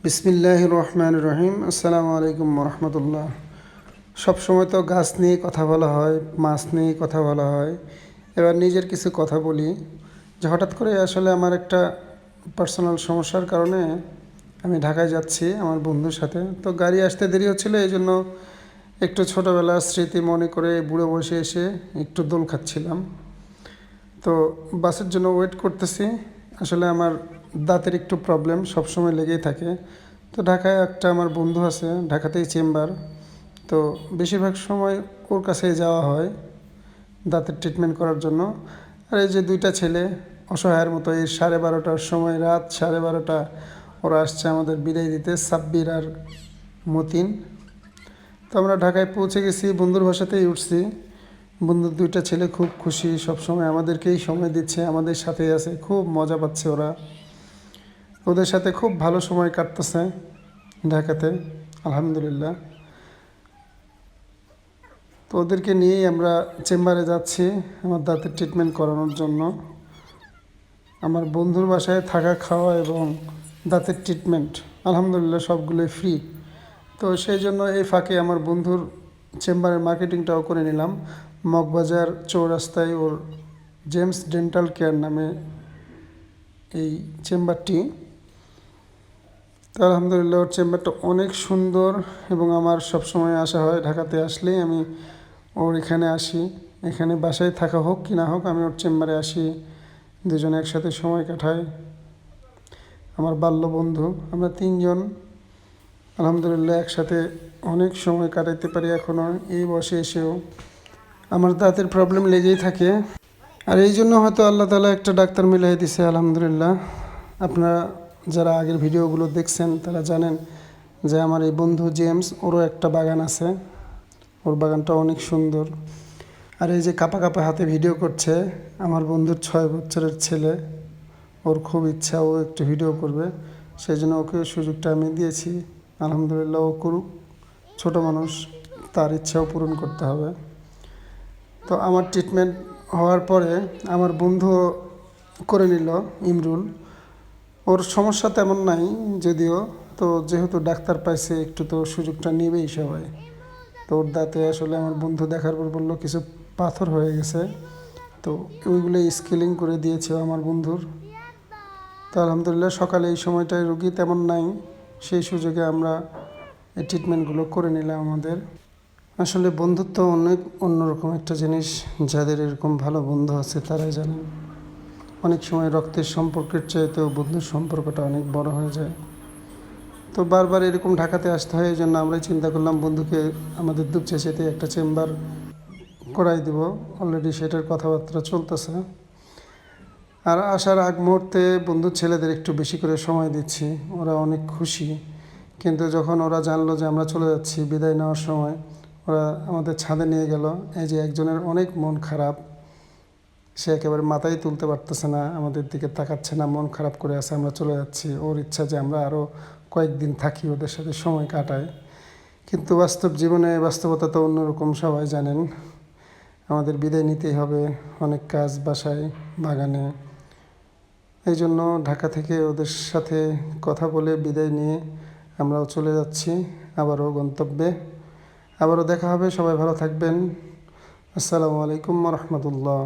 বিসমিল্লাহির রহমানির রহিম। আসসালামু আলাইকুম রহমতুল্লাহ। সবসময় তো গাছ নিয়ে কথা বলা হয়, মাছ নিয়ে কথা বলা হয়। এবার নিজের কিছু কথা বলি যে হঠাৎ করে আসলে আমার একটা পার্সোনাল সমস্যার কারণে আমি ঢাকায় যাচ্ছি আমার বন্ধুর সাথে। তো গাড়ি আসতে দেরি হচ্ছিলো, এই জন্য একটু ছোটোবেলার স্মৃতি মনে করে বুড়ো বসে এসে একটু দোল খাচ্ছিলাম। তো বাসের জন্য ওয়েট করতেছি। আসলে আমার দাঁতের একটু প্রবলেম সবসময় লেগেই থাকে। তো ঢাকায় একটা আমার বন্ধু আছে, ঢাকাতেই চেম্বার। তো বেশিরভাগ সময় ওর কাছেই যাওয়া হয় দাঁতের ট্রিটমেন্ট করার জন্য। আর এই যে দুইটা ছেলে অসহায়ের মতো এই 12:30টার সময়, রাত 12:30, ওরা আসছে আমাদের বিদায় দিতে, সাব্বির আর মতিন। তো আমরা ঢাকায় পৌঁছে গেছি, বন্ধুর বাসাতেই উঠছি। বন্ধুর দুইটা ছেলে খুব খুশি, সবসময় আমাদেরকেই সময় দিচ্ছে, আমাদের সাথেই আছে, খুব মজা পাচ্ছে ওরা। ওদের সাথে খুব ভালো সময় কাটতেছে ঢাকাতে, আলহামদুলিল্লাহ। তো ওদেরকে নিয়েই আমরা চেম্বারে যাচ্ছি আমার দাঁতের ট্রিটমেন্ট করানোর জন্য। আমার বন্ধুর বাসায় থাকা, খাওয়া এবং দাঁতের ট্রিটমেন্ট আলহামদুলিল্লাহ সবগুলোই ফ্রি। তো সেই জন্য এই ফাঁকে আমার বন্ধুর চেম্বারের মার্কেটিংটাও করে নিলাম। মগবাজার চৌরাস্তায় ওর জেমস ডেন্টাল কেয়ার নামে এই চেম্বারটি। তো আলহামদুলিল্লাহ ওর চেম্বারটা অনেক সুন্দর এবং আমার সবসময় আসা হয়, ঢাকাতে আসলেই আমি ওর এখানে আসি। এখানে বাসায় থাকা হোক কি না হোক, আমি ওর চেম্বারে আসি, দুজনে একসাথে সময় কাটাই। আমার বাল্য বন্ধু, আমরা তিনজন আলহামদুলিল্লাহ একসাথে অনেক সময় কাটাইতে পারি এখনও এই বয়সে এসেও। আমার দাঁতের প্রবলেম লেগেই থাকে, আর এই জন্য হয়তো আল্লাহ তাআলা একটা ডাক্তার মিলাই দিছে আলহামদুলিল্লাহ। আপনারা যারা আগের ভিডিওগুলো দেখছেন তারা জানেন যে আমার এই বন্ধু জেমস, ওরও একটা বাগান আছে, ওর বাগানটা অনেক সুন্দর। আর এই যে কাপা কাপা হাতে ভিডিও করছে আমার বন্ধুর 6 বছরের ছেলে, ওর খুব ইচ্ছা ও একটু ভিডিও করবে, সেই জন্য ওকে সুযোগটা আমি দিয়েছি। আলহামদুলিল্লাহ ও করুক, ছোটো মানুষ, তার ইচ্ছাও পূরণ করতে হবে। তো আমার ট্রিটমেন্ট হওয়ার পরে আমার বন্ধু করে নিল, ইমরুল। ওর সমস্যা তেমন নাই যদিও, তো যেহেতু ডাক্তার পাইছে একটু তো সুযোগটা নেবেই সবাই। তো ওর দাঁতে আসলে আমার বন্ধু দেখার পর বললো কিছু পাথর হয়ে গেছে, তো ওইগুলো স্কেলিং করে দিয়েছে আমার বন্ধুর। তো আলহামদুলিল্লাহ সকালে এই সময়টায় রুগী তেমন নাই, সেই সুযোগে আমরা এই ট্রিটমেন্টগুলো করে নিলাম আমাদের। আসলে বন্ধুত্ব অনেক অন্যরকম একটা জিনিস, যাদের এরকম ভালো বন্ধু আছে তারাই জানেন। অনেক সময় রক্তের সম্পর্কের চাইতেও বন্ধুর সম্পর্কটা অনেক বড় হয়ে যায়। তো বারবার এরকম ঢাকাতে আসতে হয়, এই জন্য আমরা চিন্তা করলাম বন্ধুকে আমাদের দুপচাচিয়াতে একটা চেম্বার করাই দেব। অলরেডি সেটার কথাবার্তা চলতেছে। আর আসার আগ মুহূর্তে বন্ধুর ছেলেদের একটু বেশি করে সময় দিচ্ছি, ওরা অনেক খুশি। কিন্তু যখন ওরা জানলো যে আমরা চলে যাচ্ছি, বিদায় নেওয়ার সময় ওরা আমাদের ছাদে নিয়ে গেল। এই যে একজনের অনেক মন খারাপ, সে একেবারে মাথায় তুলতে পারতেছে না, আমাদের দিকে তাকাচ্ছে না, মন খারাপ করে আছে আমরা চলে যাচ্ছি। ওর ইচ্ছা যে আমরা আরও কয়েকদিন থাকি, ওদের সাথে সময় কাটাই। কিন্তু বাস্তব জীবনে বাস্তবতা তো অন্যরকম, সবাই জানেন। আমাদের বিদায় নিতেই হবে, অনেক কাজ বাসায়, বাগানে। এই জন্য ঢাকা থেকে ওদের সাথে কথা বলে বিদায় নিয়ে আমরাও চলে যাচ্ছি আবারও গন্তব্যে। আবারও দেখা হবে, সবাই ভালো থাকবেন। আসসালামু আলাইকুম রহমতুল্লাহ।